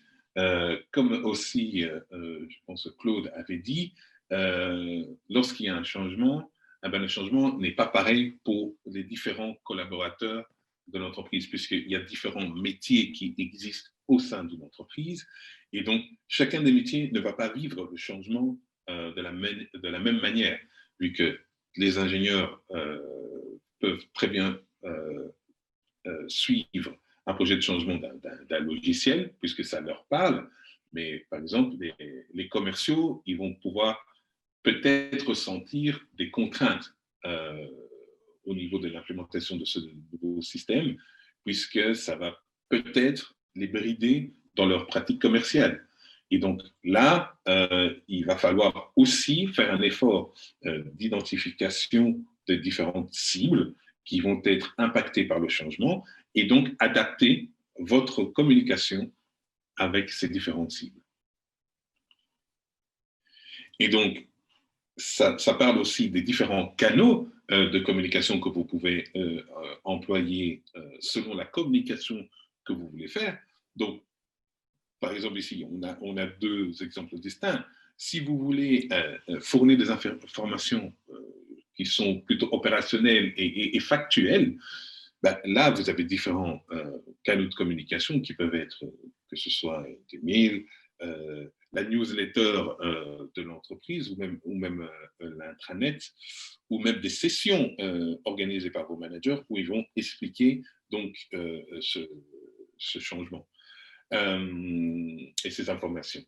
comme aussi, je pense que Claude avait dit, lorsqu'il y a un changement, eh ben, le changement n'est pas pareil pour les différents collaborateurs de l'entreprise, puisqu'il y a différents métiers qui existent au sein d'une entreprise. Et donc, chacun des métiers ne va pas vivre le changement de la même manière, vu que les ingénieurs peuvent très bien suivre un projet de changement d'un logiciel, puisque ça leur parle. Mais par exemple, les commerciaux, ils vont pouvoir peut-être sentir des contraintes au niveau de l'implémentation de ce nouveau système, puisque ça va peut-être les brider dans leur pratique commerciale. Et donc là, il va falloir aussi faire un effort d'identification de différentes cibles qui vont être impactées par le changement et donc adapter votre communication avec ces différentes cibles. Et donc, ça parle aussi des différents canaux de communication que vous pouvez employer selon la communication que vous voulez faire. Donc, par exemple, ici, on a deux exemples distincts. Si vous voulez fournir des informations qui sont plutôt opérationnelles et factuelles, ben, là, vous avez différents canaux de communication qui peuvent être, que ce soit des mails, la newsletter de l'entreprise ou même l'intranet, ou même des sessions organisées par vos managers où ils vont expliquer donc ce changement et ces informations.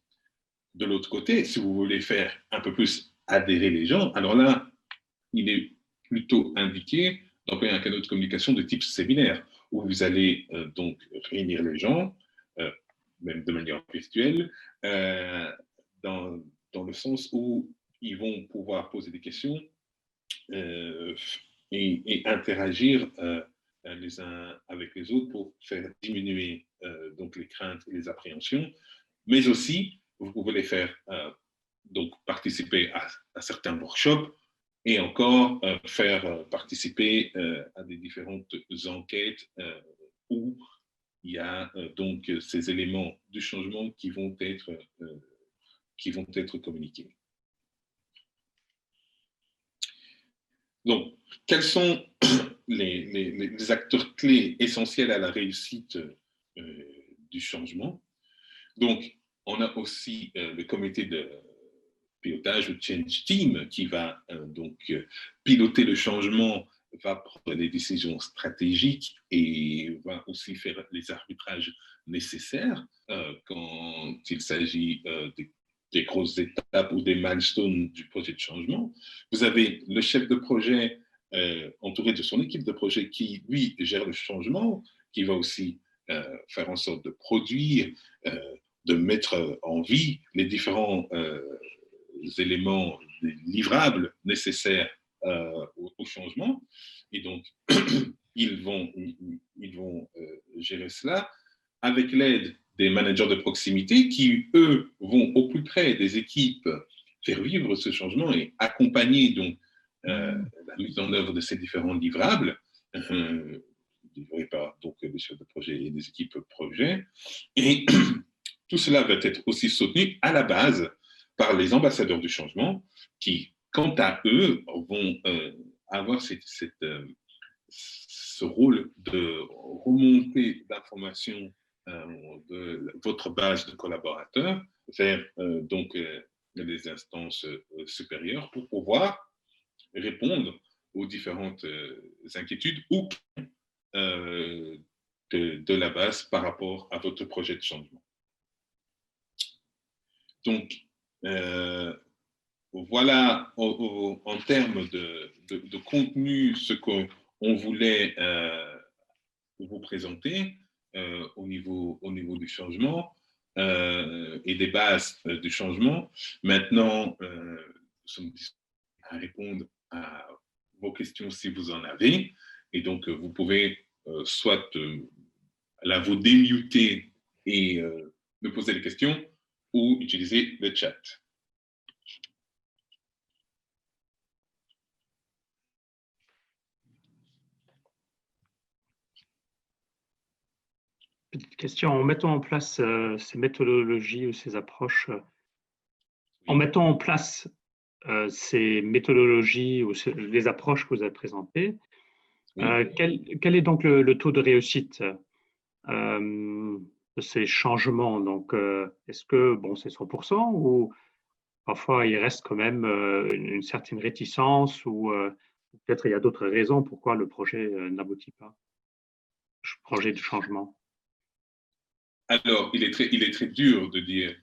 De l'autre côté, si vous voulez faire un peu plus adhérer les gens, alors là, il est plutôt indiqué d'employer un canal de communication de type séminaire, où vous allez donc réunir les gens, même de manière virtuelle, dans le sens où ils vont pouvoir poser des questions et interagir les uns avec les autres pour faire diminuer donc les craintes et les appréhensions, mais aussi vous pouvez les faire donc participer à certains workshops et encore faire participer à des différentes enquêtes où il y a donc ces éléments du changement qui vont être communiqués. Donc, quels sont les acteurs clés essentiels à la réussite du changement? Donc, on a aussi le comité de pilotage ou change team qui va donc piloter le changement, va prendre les décisions stratégiques et va aussi faire les arbitrages nécessaires quand il s'agit des grosses étapes ou des milestones du projet de changement. Vous avez le chef de projet entouré de son équipe de projet qui, lui, gère le changement, qui va aussi faire en sorte de produire, de mettre en vie les différents éléments livrables nécessaires au changement. Et donc, ils vont gérer cela avec l'aide des managers de proximité qui, eux, vont au plus près des équipes faire vivre ce changement et accompagner donc la mise en œuvre de ces différents livrables, livrés par donc, des chefs de projet et des équipes projet. Et tout cela va être aussi soutenu à la base par les ambassadeurs du changement qui, quant à eux, vont avoir ce rôle de remontée d'informations de votre base de collaborateurs vers donc les instances supérieures pour pouvoir répondre aux différentes inquiétudes ou de la base par rapport à votre projet de changement. Donc, voilà en termes de contenu ce qu'on voulait vous présenter au niveau du changement et des bases du changement. Maintenant, nous sommes disposés à répondre à vos questions si vous en avez. Et donc, vous pouvez soit là vous démuter et me poser des questions ou utiliser le chat.
Petite question, en mettant en place ces méthodologies ou ces approches, en mettant en place ces méthodologies ou les approches que vous avez présentées,
Oui.
quel est donc le taux de réussite de ces changements? Donc, est-ce que bon, c'est 100% ou parfois il reste quand même une certaine réticence ou peut-être il y a d'autres raisons pourquoi le projet n'aboutit pas, projet de changement?
Alors, il est très dur de dire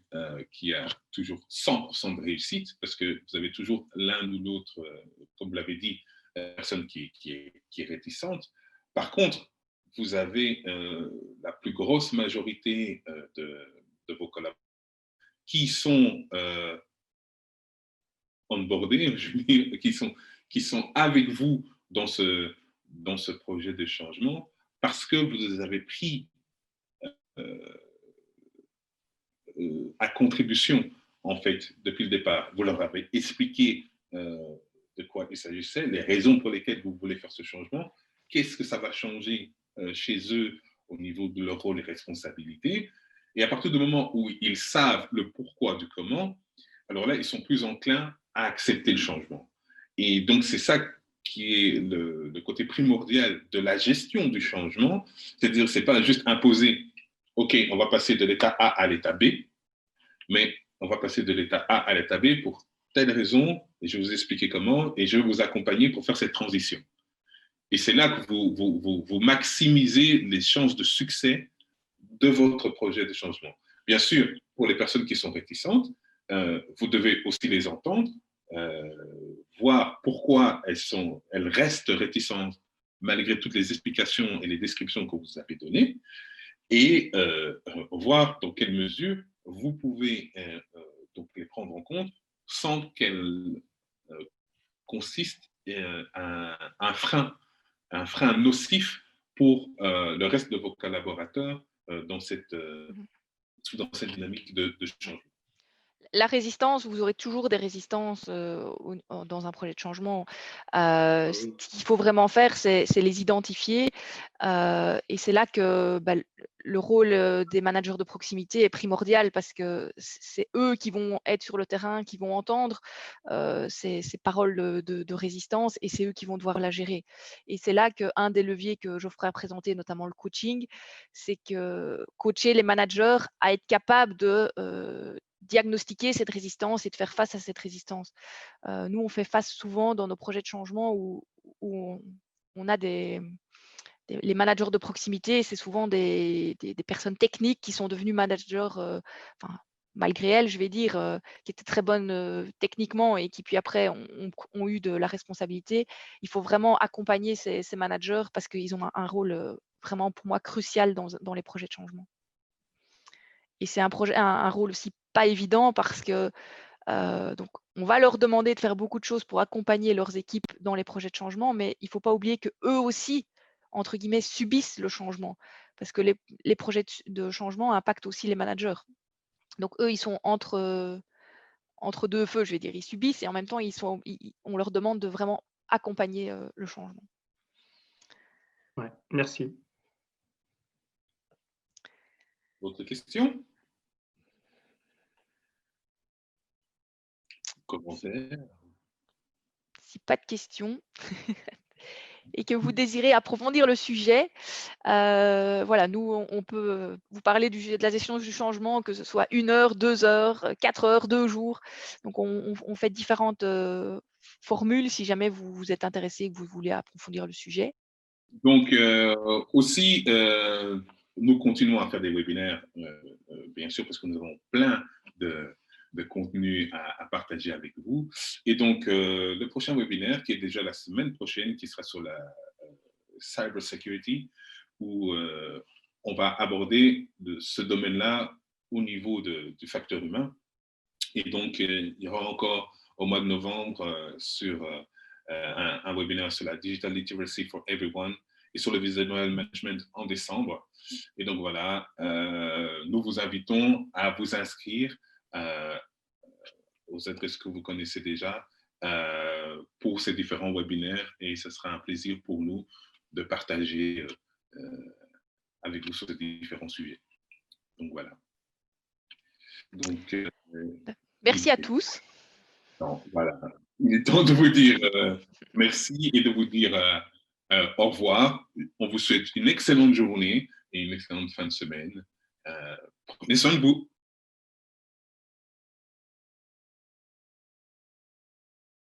qu'il y a toujours 100% de réussite parce que vous avez toujours l'un ou l'autre, comme vous l'avez dit, personne qui est réticente. Par contre, vous avez la plus grosse majorité de vos collaborateurs qui sont onboardés, je veux dire, qui sont avec vous dans ce projet de changement parce que vous les avez pris à contribution, en fait, depuis le départ. Vous leur avez expliqué de quoi il s'agissait, les raisons pour lesquelles vous voulez faire ce changement, qu'est-ce que ça va changer chez eux au niveau de leur rôle et responsabilités. Et à partir du moment où ils savent le pourquoi du comment, alors là, ils sont plus enclins à accepter le changement. Et donc, c'est ça qui est le côté primordial de la gestion du changement, c'est-à-dire, c'est pas juste imposer, OK, on va passer de l'état A à l'état B, mais on va passer de l'état A à l'état B pour telle raison, et je vais vous expliquer comment, et je vais vous accompagner pour faire cette transition. Et c'est là que vous maximisez les chances de succès de votre projet de changement. Bien sûr, pour les personnes qui sont réticentes, vous devez aussi les entendre, voir pourquoi elles restent réticentes malgré toutes les explications et les descriptions que vous avez données, et voir dans quelle mesure vous pouvez donc les prendre en compte sans qu'elles consistent un frein nocif pour le reste de vos collaborateurs dans cette dynamique de changement.
La résistance, vous aurez toujours des résistances dans un projet de changement.
Oui.
Ce qu'il faut vraiment faire, c'est les identifier. Et c'est là que le rôle des managers de proximité est primordial parce que c'est eux qui vont être sur le terrain, qui vont entendre ces paroles de résistance et c'est eux qui vont devoir la gérer. Et c'est là qu'un des leviers que Geoffrey a présenté, notamment le coaching, c'est que coacher les managers à être capables de diagnostiquer cette résistance et de faire face à cette résistance. Nous, on fait face souvent dans nos projets de changement où on a les managers de proximité, c'est souvent des personnes techniques qui sont devenues managers, malgré elles, je vais dire, qui étaient très bonnes techniquement et qui puis après ont eu de la responsabilité. Il faut vraiment accompagner ces managers parce qu'ils ont un rôle vraiment pour moi crucial dans les projets de changement. Et c'est un rôle aussi pas évident parce que donc on va leur demander de faire beaucoup de choses pour accompagner leurs équipes dans les projets de changement, mais il ne faut pas oublier qu'eux aussi, entre guillemets, subissent le changement parce que les projets de changement impactent aussi les managers. Donc eux, ils sont entre deux feux, je vais dire. Ils subissent et en même temps, on leur demande de vraiment accompagner le changement.
Ouais, merci.
D'autres questions? Commentaires?
Si pas de questions et que vous désirez approfondir le sujet, voilà, nous, on peut vous parler de la gestion du changement, que ce soit 1 heure, 2 heures, 4 heures, 2 jours. Donc, on fait différentes formules si jamais vous êtes intéressé et que vous voulez approfondir le sujet.
Donc, aussi, nous continuons à faire des webinaires, bien sûr, parce que nous avons plein de contenu à partager avec vous. Et donc, le prochain webinaire, qui est déjà la semaine prochaine, qui sera sur la cyber security, où on va aborder ce domaine-là au niveau du facteur humain. Et donc, il y aura encore au mois de novembre sur un webinaire sur la Digital Literacy for Everyone et sur le visual management en décembre. Et donc voilà, nous vous invitons à vous inscrire aux adresses que vous connaissez déjà pour ces différents webinaires et ce sera un plaisir pour nous de partager avec vous sur ces différents sujets. Donc voilà. Donc,
Merci à tous.
Donc, voilà. Il est temps de vous dire merci et de vous dire au revoir. On vous souhaite une excellente journée et une excellente fin de semaine. Prenez soin de vous.